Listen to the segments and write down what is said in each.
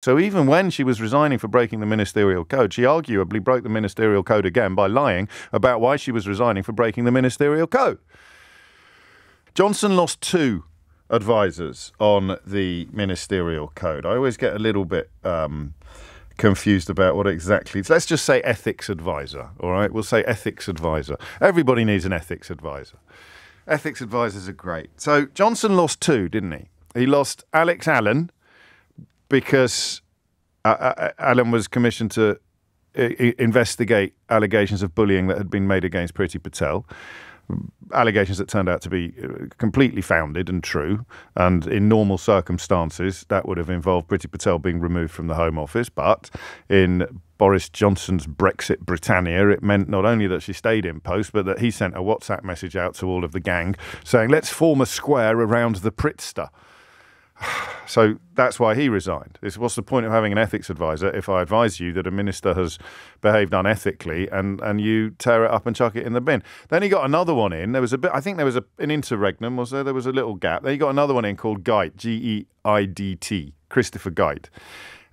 So even when she was resigning for breaking the ministerial code, she arguably broke the ministerial code again by lying about why she was resigning for breaking the ministerial code. Johnson lost 2 advisors on the ministerial code. I always get a little bit confused about what exactly. Let's just say ethics advisor, all right? We'll say ethics advisor. Everybody needs an ethics advisor. Ethics advisors are great. So Johnson lost 2, didn't he? He lost Alex Allen because Allen was commissioned to investigate allegations of bullying that had been made against Priti Patel. Allegations that turned out to be completely founded and true, and in normal circumstances that would have involved Priti Patel being removed from the Home Office, but in Boris Johnson's Brexit Britannia it meant not only that she stayed in post but that he sent a WhatsApp message out to all of the gang saying let's form a square around the Pritster. So that's why he resigned. What's the point of having an ethics advisor if I advise you that a minister has behaved unethically and you tear it up and chuck it in the bin? Then he got another one in. There was a bit. I think there was an interregnum, was there? There was a little gap. Then he got another one in called Geit, G-E-I-D-T, Christopher Geit.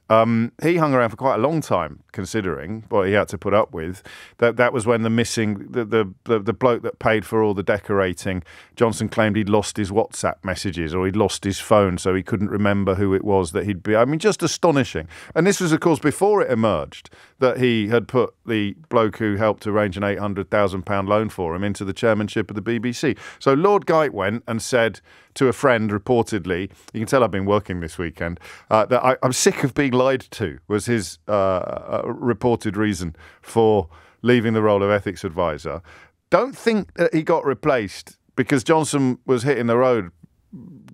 He hung around for quite a long time, considering what he had to put up with. That was when the bloke that paid for all the decorating, Johnson claimed he'd lost his WhatsApp messages or he'd lost his phone, so he couldn't remember who it was that he'd be. I mean, just astonishing. And this was, of course, before it emerged that he had put the bloke who helped arrange an £800,000 loan for him into the chairmanship of the BBC. So Lord Geit went and said to a friend, reportedly, you can tell I've been working this weekend, that I'm sick of being lied to, was his reported reason for leaving the role of ethics advisor. Don't think that he got replaced because Johnson was hitting the road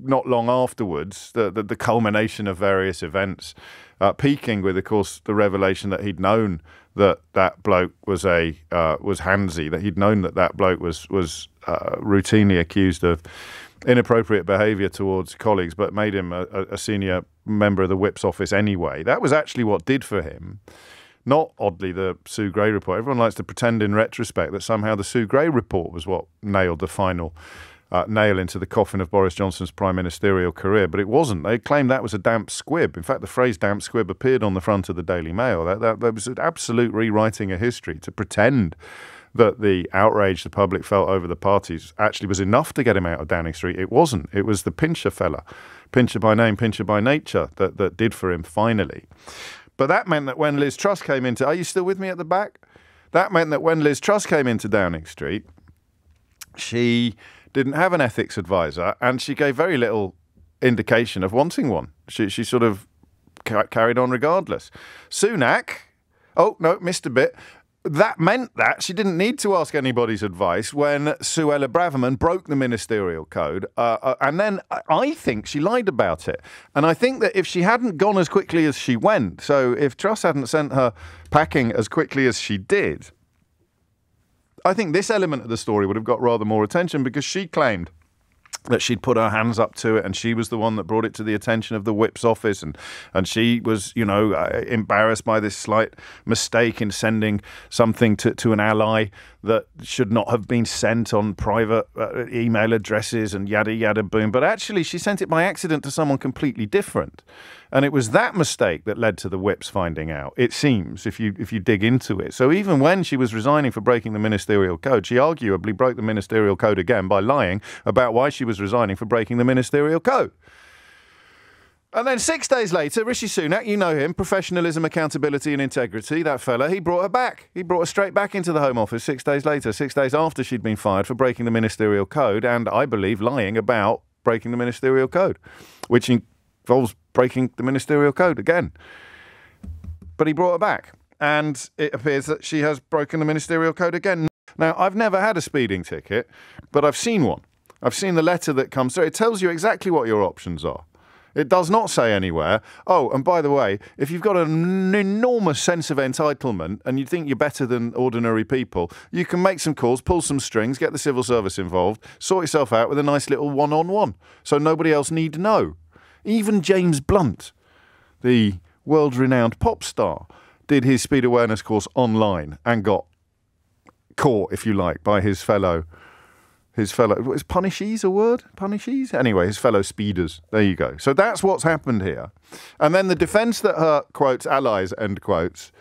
not long afterwards, the culmination of various events, peaking with, of course, the revelation that he'd known that bloke was handsy, that he'd known that bloke was routinely accused of inappropriate behaviour towards colleagues, but made him a senior member of the Whip's office anyway. That was actually what did for him. Not, oddly, the Sue Gray report. Everyone likes to pretend in retrospect that somehow the Sue Gray report was what nailed the final nail into the coffin of Boris Johnson's prime ministerial career, but it wasn't. They claimed that was a damp squib. In fact, the phrase damp squib appeared on the front of the Daily Mail. That was an absolute rewriting of history to pretend that the outrage the public felt over the parties actually was enough to get him out of Downing Street. It wasn't. It was the Pincher fella, Pincher by name, Pincher by nature, that did for him finally. But that meant that when Liz Truss came into... Are you still with me at the back? That meant that when Liz Truss came into Downing Street, she didn't have an ethics advisor and she gave very little indication of wanting one. She sort of carried on regardless. Sunak... Oh, no, missed a bit. That meant that she didn't need to ask anybody's advice when Suella Braverman broke the ministerial code. And then I think she lied about it. And I think that if she hadn't gone as quickly as she went, so if Truss hadn't sent her packing as quickly as she did, I think this element of the story would have got rather more attention because she claimed that she'd put her hands up to it and she was the one that brought it to the attention of the Whip's office and she was, embarrassed by this slight mistake in sending something to an ally that should not have been sent on private email addresses and yada, yada, boom. But actually, she sent it by accident to someone completely different. And it was that mistake that led to the Whips finding out, it seems, if you dig into it. So even when she was resigning for breaking the ministerial code, she arguably broke the ministerial code again by lying about why she was resigning for breaking the ministerial code. And then 6 days later, Rishi Sunak, you know him, professionalism, accountability and integrity, that fella, he brought her back. He brought her straight back into the Home Office 6 days later, 6 days after she'd been fired for breaking the ministerial code and, I believe, lying about breaking the ministerial code, which involves breaking the ministerial code again. But he brought her back, and it appears that she has broken the ministerial code again. Now, I've never had a speeding ticket, but I've seen one. I've seen the letter that comes through. It tells you exactly what your options are. It does not say anywhere, oh, and by the way, if you've got an enormous sense of entitlement and you think you're better than ordinary people, you can make some calls, pull some strings, get the civil service involved, sort yourself out with a nice little one-on-one so nobody else need know. Even James Blunt, the world-renowned pop star, did his speed awareness course online and got caught, if you like, by his fellow Is punishees a word? Punishees? Anyway, his fellow speeders. There you go. So that's what's happened here. And then the defence that her, quotes, allies, end quotes,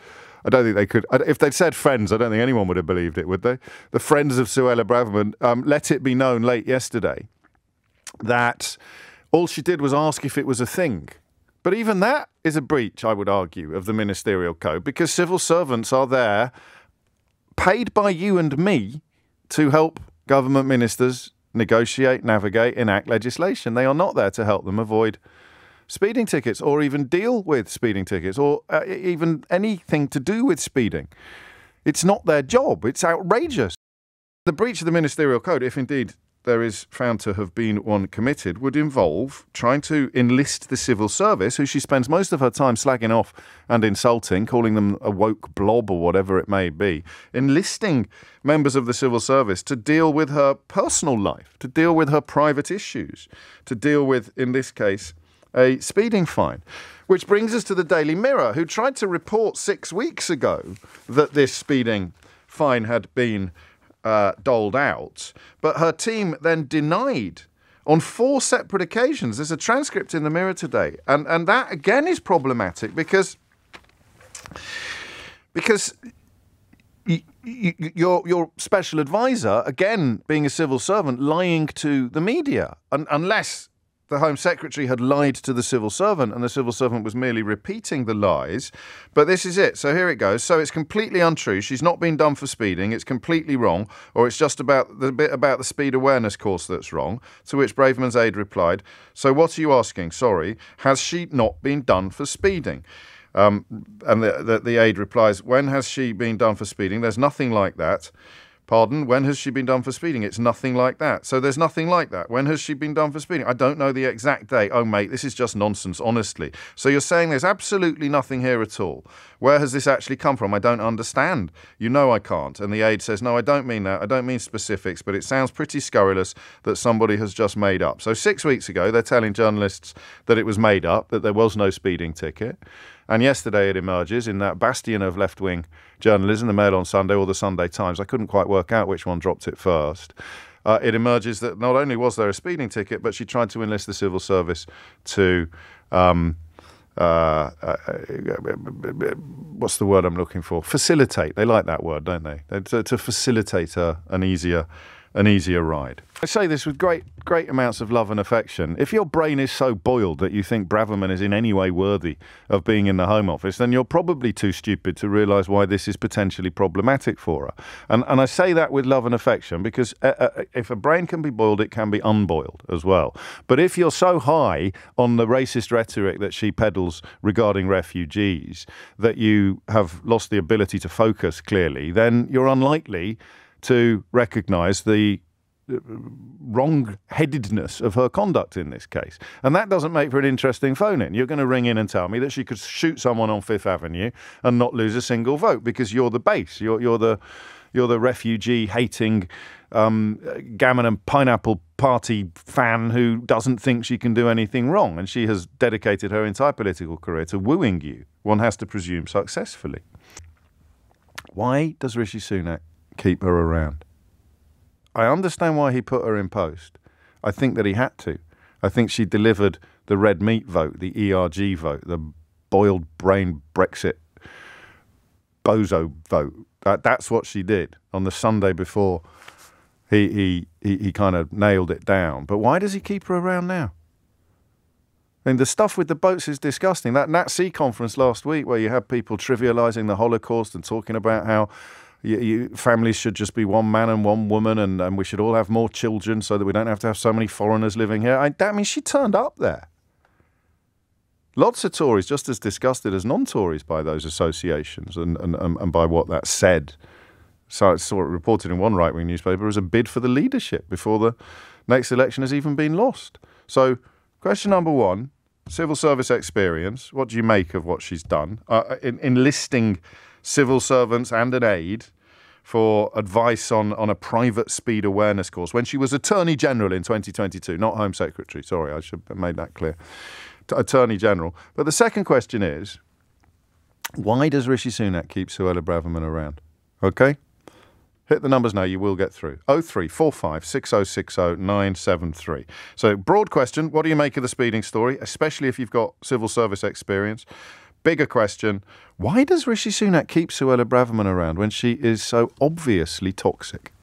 I don't think they could. If they'd said friends, I don't think anyone would have believed it, would they? The friends of Suella Braverman let it be known late yesterday that all she did was ask if it was a thing. But even that is a breach, I would argue, of the ministerial code, because civil servants are there, paid by you and me, to help government ministers negotiate, navigate, enact legislation. They are not there to help them avoid speeding tickets or even deal with speeding tickets or even anything to do with speeding. It's not their job. It's outrageous. The breach of the ministerial code, if indeed there is found to have been one committed, would involve trying to enlist the civil service, who she spends most of her time slagging off and insulting, calling them a woke blob or whatever it may be, enlisting members of the civil service to deal with her personal life, to deal with her private issues, to deal with, in this case, a speeding fine. Which brings us to the Daily Mirror, who tried to report 6 weeks ago that this speeding fine had been doled out, but her team then denied on 4 separate occasions. There's a transcript in the Mirror today, and that again is problematic because your special advisor, again being a civil servant, lying to the media, unless the Home Secretary had lied to the civil servant and the civil servant was merely repeating the lies. But this is it. So here it goes. So it's completely untrue. She's not been done for speeding. It's completely wrong. Or it's just about the bit about the speed awareness course that's wrong. To which Braverman's aide replied, so what are you asking? Sorry, has she not been done for speeding? And the aide replies, when has she been done for speeding? There's nothing like that. Pardon, when has she been done for speeding? It's nothing like that. So there's nothing like that. When has she been done for speeding? I don't know the exact date. Oh, mate, this is just nonsense, honestly. So you're saying there's absolutely nothing here at all. Where has this actually come from? I don't understand. You know I can't. And the aide says, no, I don't mean that. I don't mean specifics, but it sounds pretty scurrilous that somebody has just made up. So 6 weeks ago, they're telling journalists that it was made up, that there was no speeding ticket. And yesterday it emerges in that bastion of left-wing journalism, the Mail on Sunday or the Sunday Times. I couldn't quite work out which one dropped it first. It emerges that not only was there a speeding ticket, but she tried to enlist the civil service to, what's the word I'm looking for? Facilitate. They like that word, don't they? To facilitate an easier ride. I say this with great amounts of love and affection. If your brain is so boiled that you think Braverman is in any way worthy of being in the Home Office, then you're probably too stupid to realise why this is potentially problematic for her. And I say that with love and affection because if a brain can be boiled, it can be unboiled as well. But if you're so high on the racist rhetoric that she peddles regarding refugees that you have lost the ability to focus clearly, then you're unlikely to recognise the wrong-headedness of her conduct in this case. And that doesn't make for an interesting phone-in. You're going to ring in and tell me that she could shoot someone on Fifth Avenue and not lose a single vote because you're the base. You're the refugee-hating gammon and pineapple party fan who doesn't think she can do anything wrong. And she has dedicated her entire political career to wooing you, one has to presume successfully. Why does Rishi Sunak keep her around? I understand why he put her in post. I think that he had to. I think she delivered the red meat vote, the ERG vote, the boiled brain Brexit bozo vote. That's what she did on the Sunday before he kind of nailed it down. But why does he keep her around now? I mean, the stuff with the boats is disgusting. That NatC conference last week where you had people trivialising the Holocaust and talking about how families should just be one man and one woman and we should all have more children so that we don't have to have so many foreigners living here. That means she turned up there. Lots of Tories just as disgusted as non-Tories by those associations and by what that said. So I saw it reported in one right-wing newspaper as a bid for the leadership before the next election has even been lost. So question number one, civil service experience. What do you make of what she's done? Enlisting civil servants and an aide for advice on a private speed awareness course when she was Attorney General in 2022, not Home Secretary. Sorry, I should have made that clear. Attorney General. But the second question is, why does Rishi Sunak keep Suella Braverman around? Okay? Hit the numbers now, you will get through. 0345 6060 973. So, broad question, what do you make of the speeding story, especially if you've got civil service experience? Bigger question, why does Rishi Sunak keep Suella Braverman around when she is so obviously toxic?